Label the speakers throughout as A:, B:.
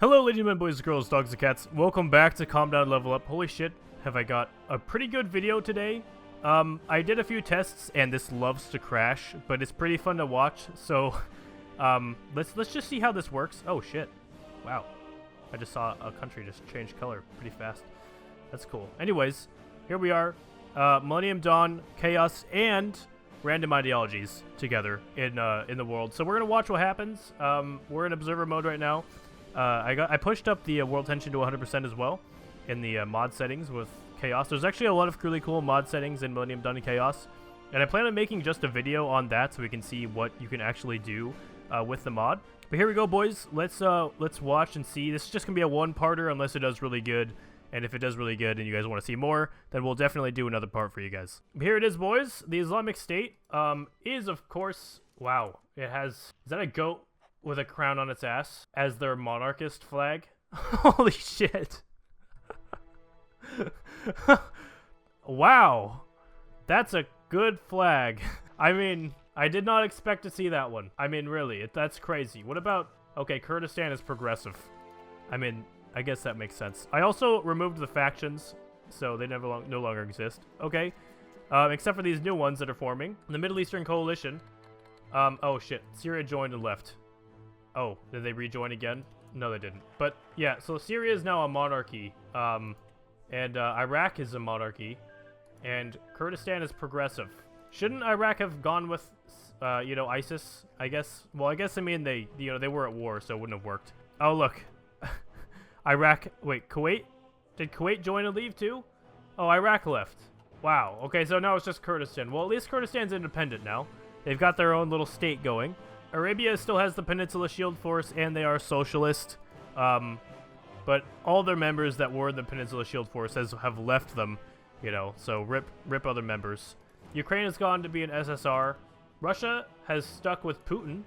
A: Hello ladies and gentlemen, boys and girls, dogs and cats. Welcome back to Calm Down Level Up. Holy shit, have I got a pretty good video today. I did a few tests and this loves to crash, but it's pretty fun to watch. So, let's just see how this works. Oh shit. Wow. I just saw a country just change color pretty fast. That's cool. Anyways, here we are. Millennium Dawn, Chaos, and random ideologies together in the world. So we're gonna watch what happens. We're in observer mode right now. I pushed up the world tension to 100% as well in the mod settings with Chaos. There's actually a lot of really cool mod settings in Millennium Dawn and Chaos, and I plan on making just a video on that so we can see what you can actually do with the mod. But here we go, boys. Let's watch and see. This is just gonna be a one-parter unless it does really good. And if it does really good and you guys want to see more, then we'll definitely do another part for you guys. Here it is, boys. The Islamic State is, of course, wow. It has, is that a goat with a crown on its ass as their monarchist flag? Holy shit. Wow. That's a good flag. I mean, I did not expect to see that one. I mean, really, that's crazy. What about, okay, Kurdistan is progressive. I mean, I guess that makes sense. I also removed the factions, so they no longer exist. Okay, except for these new ones that are forming. The Middle Eastern Coalition. Oh shit, Syria joined and left. Oh, did they rejoin again? No, they didn't. But yeah, so Syria is now a monarchy, and Iraq is a monarchy, and Kurdistan is progressive. Shouldn't Iraq have gone with, you know, ISIS? I guess. Well, I mean they were at war, so it wouldn't have worked. Oh look. Iraq, wait, Kuwait? Did Kuwait join and leave too? Oh, Iraq left. Wow, okay, so now it's just Kurdistan. Well, at least Kurdistan's independent now. They've got their own little state going. Arabia still has the Peninsula Shield Force, and they are socialist. But all their members that were in the Peninsula Shield Force have left them, you know, so rip other members. Ukraine has gone to be an SSR. Russia has stuck with Putin.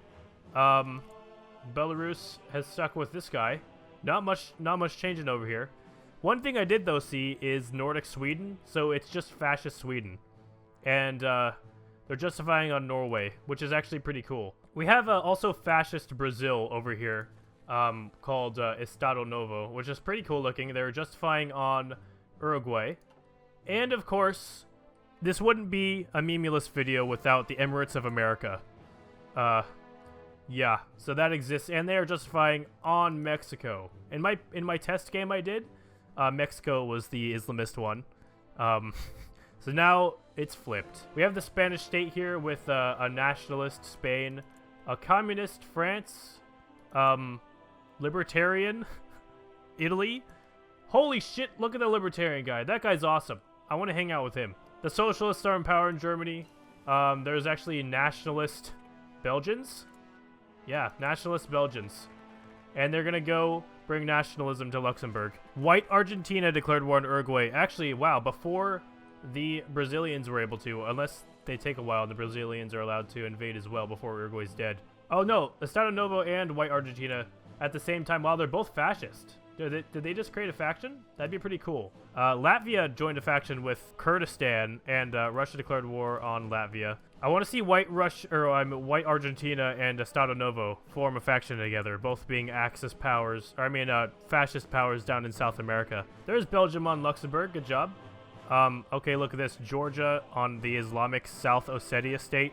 A: Belarus has stuck with this guy. Not much changing over here. One thing I did though see is Nordic Sweden, so it's just fascist Sweden, and they're justifying on Norway, which is actually pretty cool. We have also fascist Brazil over here, called Estado Novo, which is pretty cool looking. They're justifying on Uruguay, and of course, this wouldn't be a memeless video without the Emirates of America. Yeah, so that exists, and they are justifying on Mexico. In my test game I did, Mexico was the Islamist one. So now it's flipped. We have the Spanish state here with a nationalist Spain, a communist France, libertarian Italy. Holy shit, look at the libertarian guy. That guy's awesome. I want to hang out with him. The socialists are in power in Germany. There's actually nationalist Belgians. Yeah, nationalist Belgians. And they're gonna go bring nationalism to Luxembourg. White Argentina declared war on Uruguay. Actually, wow, before the Brazilians were able to, unless they take a while, the Brazilians are allowed to invade as well before Uruguay's dead. Oh no, Estado Novo and White Argentina at the same time, while they're both fascist. Did they just create a faction? That'd be pretty cool. Latvia joined a faction with Kurdistan, and Russia declared war on Latvia. I want to see White Argentina and Estado Novo form a faction together, both being Axis powers, or I mean, fascist powers down in South America. There's Belgium on Luxembourg, good job. Okay, look at this, Georgia on the Islamic South Ossetia state.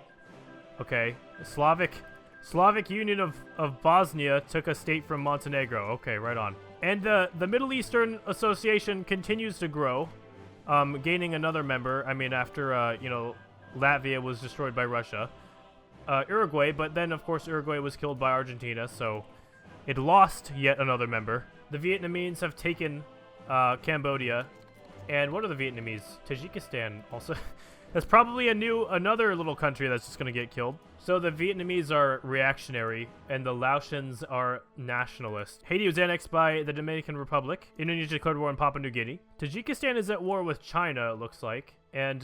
A: Okay, Slavic Union of Bosnia took a state from Montenegro. Okay, right on. And the Middle Eastern Association continues to grow, gaining another member. I mean, after, you know, Latvia was destroyed by Russia. Uruguay, but then, of course, Uruguay was killed by Argentina, so it lost yet another member. The Vietnamese have taken Cambodia. And what are the Vietnamese? Tajikistan also. That's probably another little country that's just going to get killed. So the Vietnamese are reactionary, and the Laotians are nationalist. Haiti was annexed by the Dominican Republic. Indonesia declared war on Papua New Guinea. Tajikistan is at war with China, it looks like. And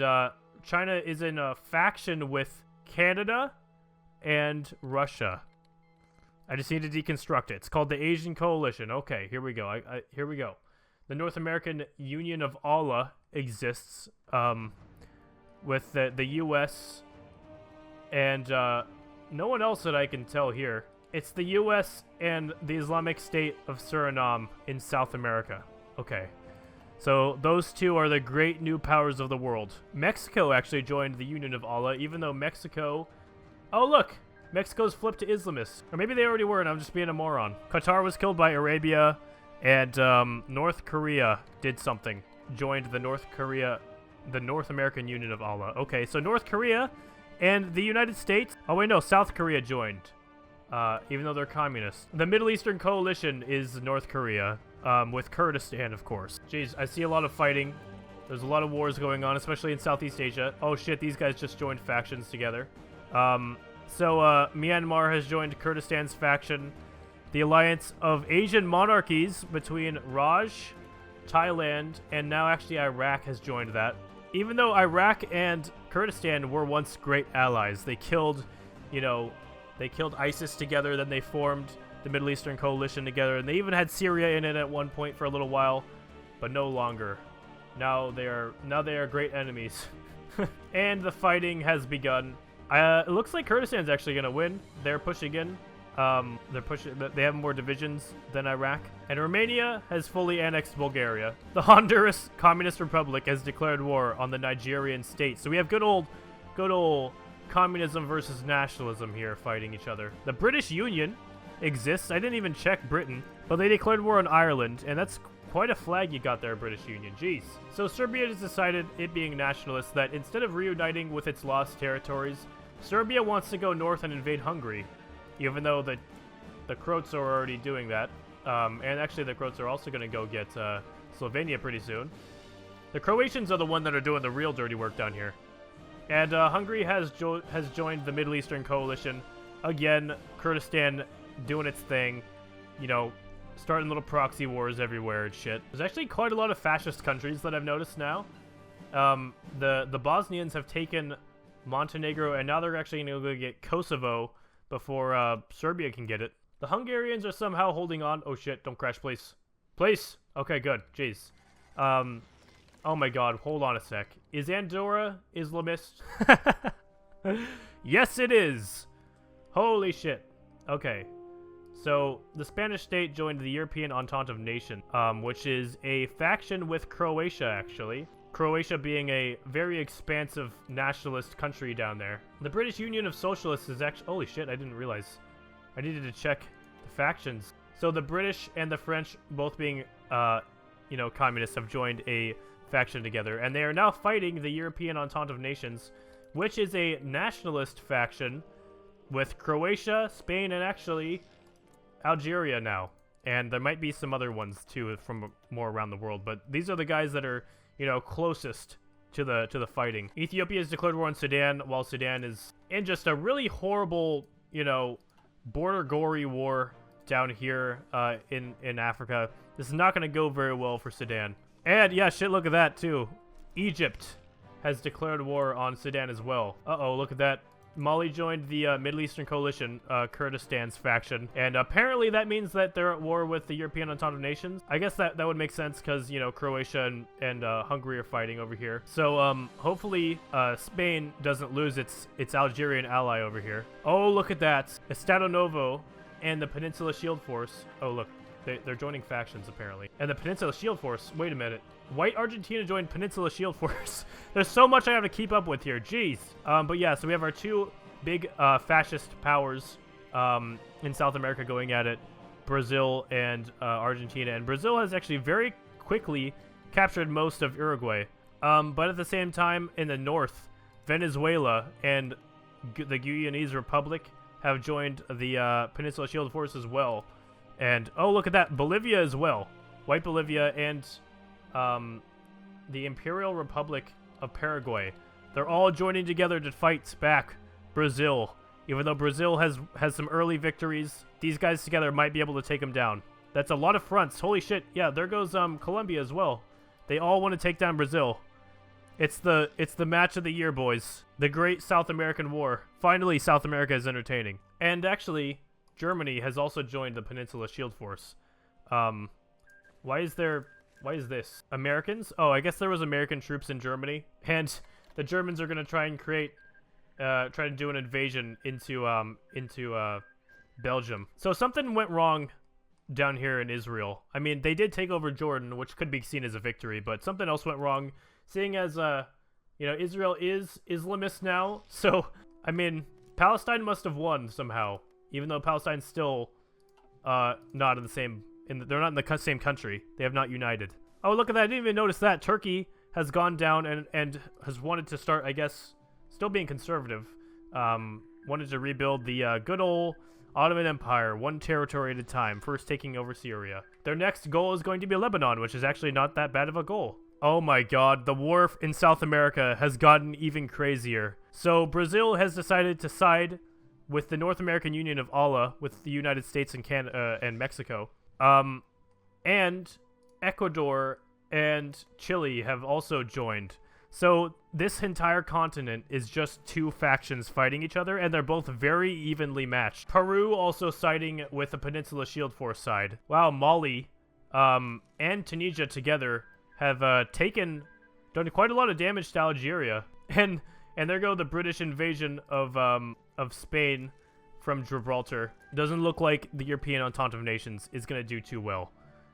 A: China is in a faction with Canada and Russia. I just need to deconstruct it. It's called the Asian Coalition. Okay, here we go. Here we go. The North American Union of Allah exists, with the U.S. and no one else that I can tell here. It's the U.S. and the Islamic State of Suriname in South America. Okay. So those two are the great new powers of the world. Mexico actually joined the Union of Allah, even though Mexico... Oh, look! Mexico's flipped to Islamists. Or maybe they already were and I'm just being a moron. Qatar was killed by Arabia, and North Korea did something. Joined the North American Union of Allah. Okay, so North Korea and the United States... Oh, wait, no, South Korea joined. Even though they're communists. The Middle Eastern Coalition is North Korea. With Kurdistan, of course. Jeez, I see a lot of fighting. There's a lot of wars going on, especially in Southeast Asia. Oh shit, these guys just joined factions together. Myanmar has joined Kurdistan's faction. The alliance of Asian monarchies between Raj, Thailand, and now actually Iraq has joined that. Even though Iraq and Kurdistan were once great allies. They killed, they killed ISIS together, then they formed the Middle Eastern Coalition together, and they even had Syria in it at one point for a little while, but no longer. Now they are great enemies. And the fighting has begun. It looks like Kurdistan's actually gonna win. They're pushing in. They have more divisions than Iraq. And Romania has fully annexed Bulgaria. The Honduras Communist Republic has declared war on the Nigerian state. So we have good old communism versus nationalism here fighting each other. The British Union exists. I didn't even check Britain, but they declared war on Ireland, and that's quite a flag you got there, British Union. Jeez. So Serbia has decided, it being nationalist, that instead of reuniting with its lost territories, Serbia wants to go north and invade Hungary, even though the Croats are already doing that. And actually the Croats are also going to go get Slovenia pretty soon. The Croatians are the one that are doing the real dirty work down here. And Hungary has joined the Middle Eastern Coalition. Again, Kurdistan doing its thing, starting little proxy wars everywhere and shit. There's actually quite a lot of fascist countries that I've noticed now. The Bosnians have taken Montenegro, and now they're actually going to go get Kosovo before Serbia can get it. The Hungarians are somehow holding on. Oh shit, don't crash, please. Please! Okay, good. Jeez. Oh my god, hold on a sec. Is Andorra Islamist? Yes, it is! Holy shit. Okay. So, the Spanish state joined the European Entente of Nations, which is a faction with Croatia, actually. Croatia being a very expansive nationalist country down there. The British Union of Socialists is actually... Holy shit, I didn't realize. I needed to check the factions. So, the British and the French, both being, communists, have joined a faction together. And they are now fighting the European Entente of Nations, which is a nationalist faction with Croatia, Spain, and actually Algeria now. And there might be some other ones too from more around the world, but these are the guys that are, closest to the fighting. Ethiopia has declared war on Sudan, while Sudan is in just a really horrible, border gory war down here in Africa. This is not going to go very well for Sudan. And yeah, shit, look at that too. Egypt has declared war on Sudan as well. Uh-oh, look at that. Mali joined the Middle Eastern Coalition, Kurdistan's faction, and apparently that means that they're at war with the European Entente of Nations. I guess that would make sense because, Croatia and Hungary are fighting over here. So, hopefully, Spain doesn't lose its Algerian ally over here. Oh, look at that. Estado Novo and the Peninsula Shield Force. Oh, look. They're joining factions, apparently. And the Peninsula Shield Force, wait a minute. White Argentina joined Peninsula Shield Force. There's so much I have to keep up with here. Jeez. But yeah, so we have our two big fascist powers in South America going at it. Brazil and Argentina. And Brazil has actually very quickly captured most of Uruguay. But at the same time, in the north, Venezuela and the Guyanese Republic have joined the Peninsula Shield Force as well. And, oh, look at that. Bolivia as well. White Bolivia and the Imperial Republic of Paraguay. They're all joining together to fight back Brazil. Even though Brazil has some early victories, these guys together might be able to take them down. That's a lot of fronts. Holy shit. Yeah, there goes Colombia as well. They all want to take down Brazil. It's the match of the year, boys. The Great South American War. Finally, South America is entertaining. And actually, Germany has also joined the Peninsula Shield Force. Why is this? Americans? Oh, I guess there was American troops in Germany. And the Germans are going to try and try to do an invasion into Belgium. So something went wrong down here in Israel. I mean, they did take over Jordan, which could be seen as a victory, but something else went wrong, seeing as, you know, Israel is Islamist now. So, I mean, Palestine must have won somehow, even though Palestine's still not in the same, they're not in the same country. They have not united. Oh, look at that. I didn't even notice that. Turkey has gone down and has wanted to start, I guess, still being conservative. Wanted to rebuild the good old Ottoman Empire, one territory at a time, first taking over Syria. Their next goal is going to be Lebanon, which is actually not that bad of a goal. Oh my god, the war in South America has gotten even crazier. So Brazil has decided to side with the North American Union of Allah, with the United States and Canada and Mexico. And Ecuador and Chile have also joined. So this entire continent is just two factions fighting each other, and they're both very evenly matched. Peru also siding with the Peninsula Shield Force side. Wow, Mali and Tunisia together have done quite a lot of damage to Algeria. And there go the British invasion of Spain from Gibraltar. Doesn't look like the European Entente of Nations is going to do too well.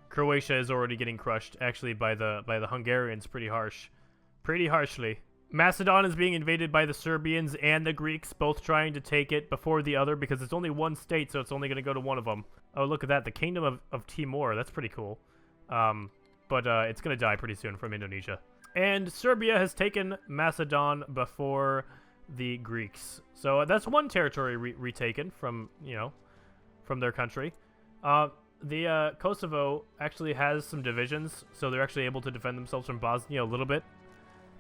A: Croatia is already getting crushed, actually, by the Hungarians pretty harshly. Macedon is being invaded by the Serbians and the Greeks, both trying to take it before the other, because it's only one state, so it's only going to go to one of them. Oh, look at that. The Kingdom of Timor. That's pretty cool. But it's going to die pretty soon from Indonesia. And Serbia has taken Macedon before the Greeks. So that's one territory retaken from, you know, from their country. The Kosovo actually has some divisions, so they're actually able to defend themselves from Bosnia a little bit.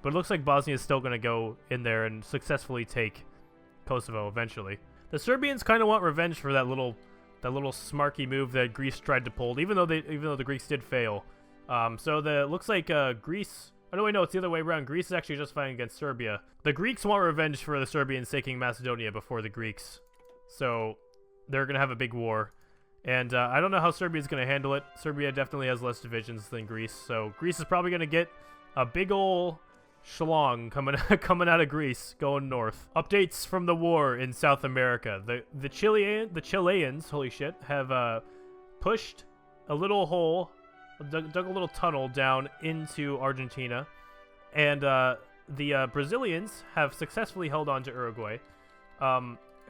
A: But it looks like Bosnia is still going to go in there and successfully take Kosovo eventually. The Serbians kind of want revenge for that little smarky move that Greece tried to pull, even though the Greeks did fail. So looks like Greece. Oh no, wait, no, it's the other way around. Greece is actually just fighting against Serbia. The Greeks want revenge for the Serbians taking Macedonia before the Greeks, so they're gonna have a big war. And I don't know how Serbia's gonna handle it. Serbia definitely has less divisions than Greece, so Greece is probably gonna get a big ol' schlong coming out of Greece, going north. Updates from the war in South America. The Chileans, holy shit, have pushed a little hole, dug a little tunnel down into Argentina, and the Brazilians have successfully held on to Uruguay,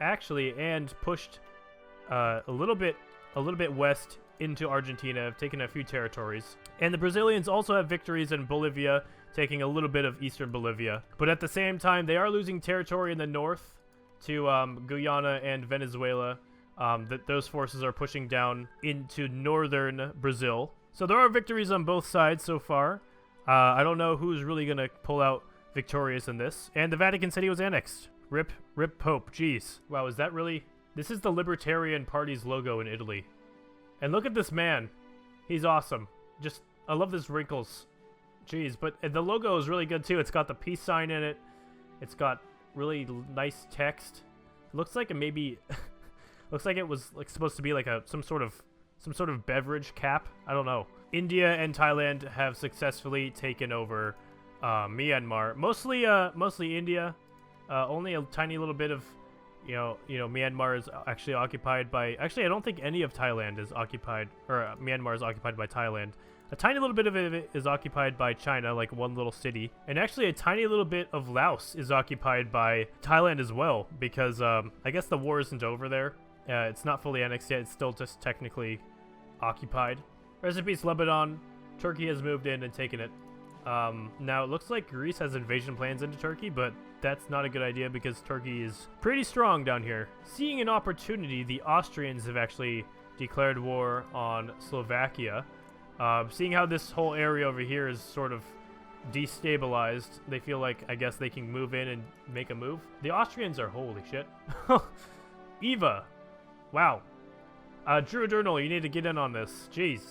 A: actually, and pushed a little bit west into Argentina, have taken a few territories. And the Brazilians also have victories in Bolivia, taking a little bit of eastern Bolivia. But at the same time, they are losing territory in the north to Guyana and Venezuela. Those forces are pushing down into northern Brazil. So there are victories on both sides so far. I don't know who's really going to pull out victorious in this. And the Vatican City was annexed. Rip Pope. Jeez. Wow, is that really... This is the Libertarian Party's logo in Italy. And look at this man. He's awesome. Just, I love his wrinkles. Jeez, but the logo is really good too. It's got the peace sign in it. It's got really nice text. It looks like it maybe... looks like it was like supposed to be like some sort of beverage cap. I don't know. India and Thailand have successfully taken over Myanmar. Mostly India. Only a tiny little bit of, you know, Myanmar is actually occupied by. Actually, I don't think any of Thailand is occupied, or Myanmar is occupied by Thailand. A tiny little bit of it is occupied by China, like one little city. And actually a tiny little bit of Laos is occupied by Thailand as well, because I guess the war isn't over there. It's not fully annexed yet, it's still just technically occupied. Rest in peace, Lebanon. Turkey has moved in and taken it. Now it looks like Greece has invasion plans into Turkey, but that's not a good idea because Turkey is pretty strong down here. Seeing an opportunity, the Austrians have actually declared war on Slovakia. Seeing how this whole area over here is sort of destabilized, they feel like, I guess, they can move in and make a move. The Austrians are, holy shit. Eva. Wow. Drew Durnal, you need to get in on this. Jeez.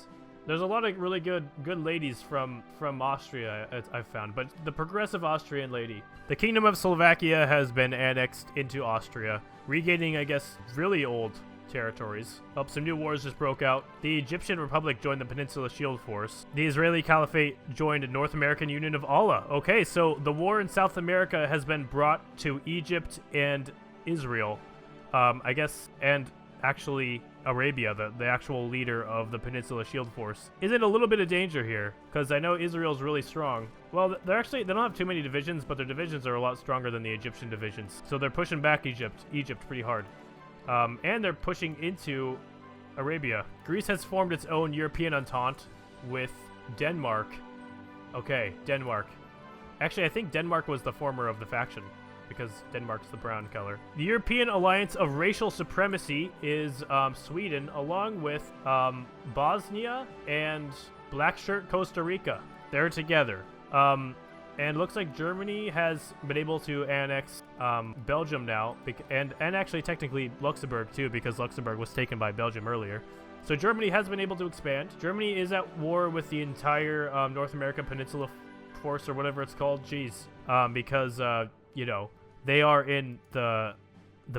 A: There's a lot of really good ladies from Austria, I've found, but the progressive Austrian lady. The Kingdom of Slovakia has been annexed into Austria, regaining, I guess, really old territories. Oh, some new wars just broke out. The Egyptian Republic joined the Peninsula Shield Force. The Israeli Caliphate joined North American Union of Allah. Okay, so the war in South America has been brought to Egypt and Israel, I guess, and actually Arabia, the actual leader of the Peninsula Shield Force, is in a little bit of danger here, because I know Israel's really strong. Well, they don't have too many divisions, but their divisions are a lot stronger than the Egyptian divisions. So they're pushing back Egypt pretty hard. And they're pushing into Arabia. Greece has formed its own European entente with Denmark. Okay, Denmark. Actually, I think Denmark was the former of the faction, because Denmark's the brown color. The European Alliance of Racial Supremacy is Sweden, along with Bosnia and Black Shirt Costa Rica. They're together. And looks like Germany has been able to annex Belgium now, and actually technically Luxembourg too, because Luxembourg was taken by Belgium earlier. So Germany has been able to expand. Germany is at war with the entire North American Peninsula Force, or whatever it's called. Jeez. Because, you know, they are in the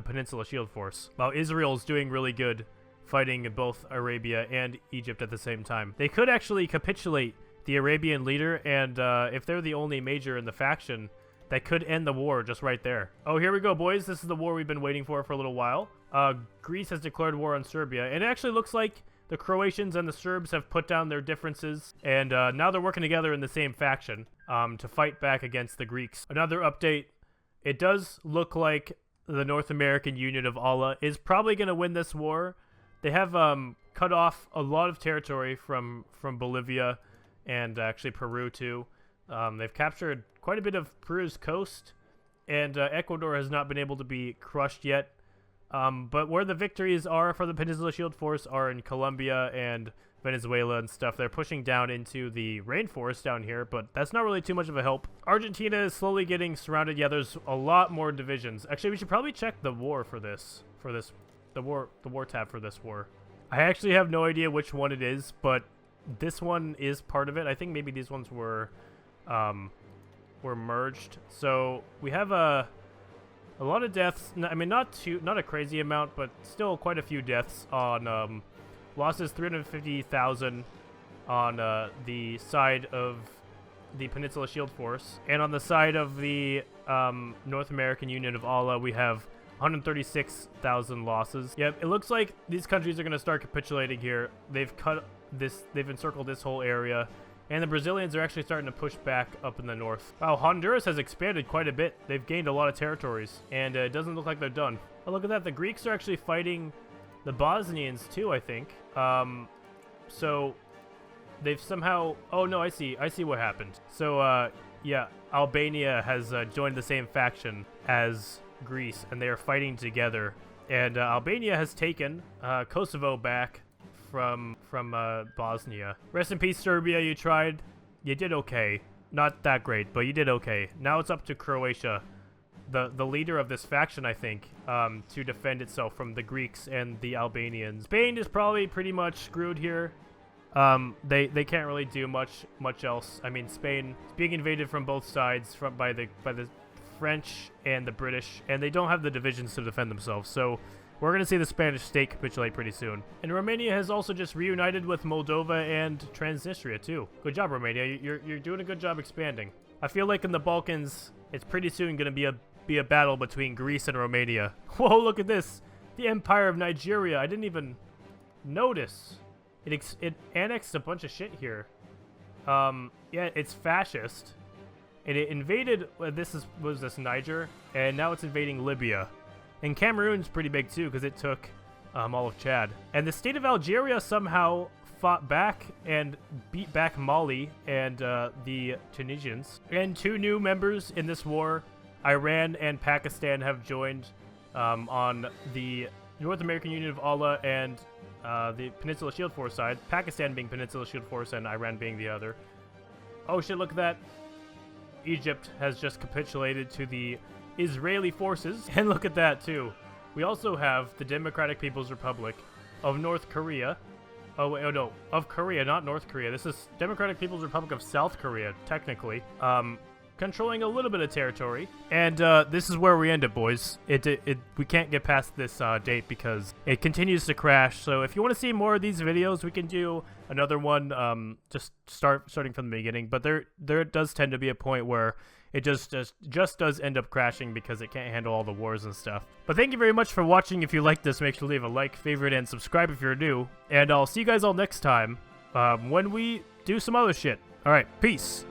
A: Peninsula Shield Force, while Israel's doing really good fighting both Arabia and Egypt at the same time. They could actually capitulate the Arabian leader, and if they're the only major in the faction, that could end the war just right there. Oh, here we go, boys. This is the war we've been waiting for a little while. Greece has declared war on Serbia, and it actually looks like the Croatians and the Serbs have put down their differences, and now they're working together in the same faction to fight back against the Greeks. Another update, it does look like the North American Union of Allah is probably going to win this war. They have cut off a lot of territory from Bolivia, and actually Peru too. They've captured quite a bit of Peru's coast, and Ecuador has not been able to be crushed yet. But where the victories are for the Peninsula Shield Force are in Colombia and Venezuela and stuff. They're pushing down into the rainforest down here, but that's not really too much of a help. Argentina is slowly getting surrounded. Yeah, there's a lot more divisions. Actually, we should probably check the war the war tab for this war. I actually have no idea which one it is, but this one is part of it. I think maybe these ones were merged. So we have a lot of deaths. I mean, not a crazy amount, but still quite a few deaths on losses. 350,000 on the side of the Peninsula Shield Force, and on the side of the North American Union of Allah, we have 136,000 losses. Yep, it looks like these countries are going to start capitulating here. They've encircled this whole area, and the Brazilians are actually starting to push back up in the north. Wow, Honduras has expanded quite a bit. They've gained a lot of territories, and it doesn't look like they're done. Oh, look at that. The Greeks are actually fighting the Bosnians too, I think. So they've somehow... Oh, no, I see what happened. So, yeah, Albania has joined the same faction as Greece, and they are fighting together. And Albania has taken Kosovo back from Bosnia. Rest in peace, Serbia. You tried. You did okay. Not that great, but you did okay. Now it's up to Croatia, the leader of this faction, I think, to defend itself from the Greeks and the Albanians. Spain is probably pretty much screwed here. They can't really do much else. I mean, Spain is being invaded from both sides by the French and the British, and they don't have the divisions to defend themselves. So we're going to see the Spanish state capitulate pretty soon. And Romania has also just reunited with Moldova and Transnistria too. Good job, Romania. You're doing a good job expanding. I feel like in the Balkans, it's pretty soon going to be a battle between Greece and Romania. Whoa, look at this. The Empire of Nigeria. I didn't even notice. It annexed a bunch of shit here. Yeah, it's fascist. And it invaded, was this Niger, and now it's invading Libya. And Cameroon's pretty big too, because it took all of Chad. And the state of Algeria somehow fought back and beat back Mali and the Tunisians. And 2 new members in this war, Iran and Pakistan, have joined on the North American Union of Allah and the Peninsula Shield Force side. Pakistan being Peninsula Shield Force and Iran being the other. Oh shit, look at that. Egypt has just capitulated to the Israeli forces. And look at that too. We also have the Democratic People's Republic of North Korea. Oh, wait, oh no, of Korea, not North Korea. This is Democratic People's Republic of South Korea, technically. controlling a little bit of territory. And this is where we end it, boys. We can't get past this date because it continues to crash. So if you want to see more of these videos, we can do another one, just starting from the beginning. But there does tend to be a point where it just does end up crashing because it can't handle all the wars and stuff. But thank you very much for watching. If you like this, make sure to leave a like, favorite, and subscribe if you're new. And I'll see you guys all next time when we do some other shit. All right, peace.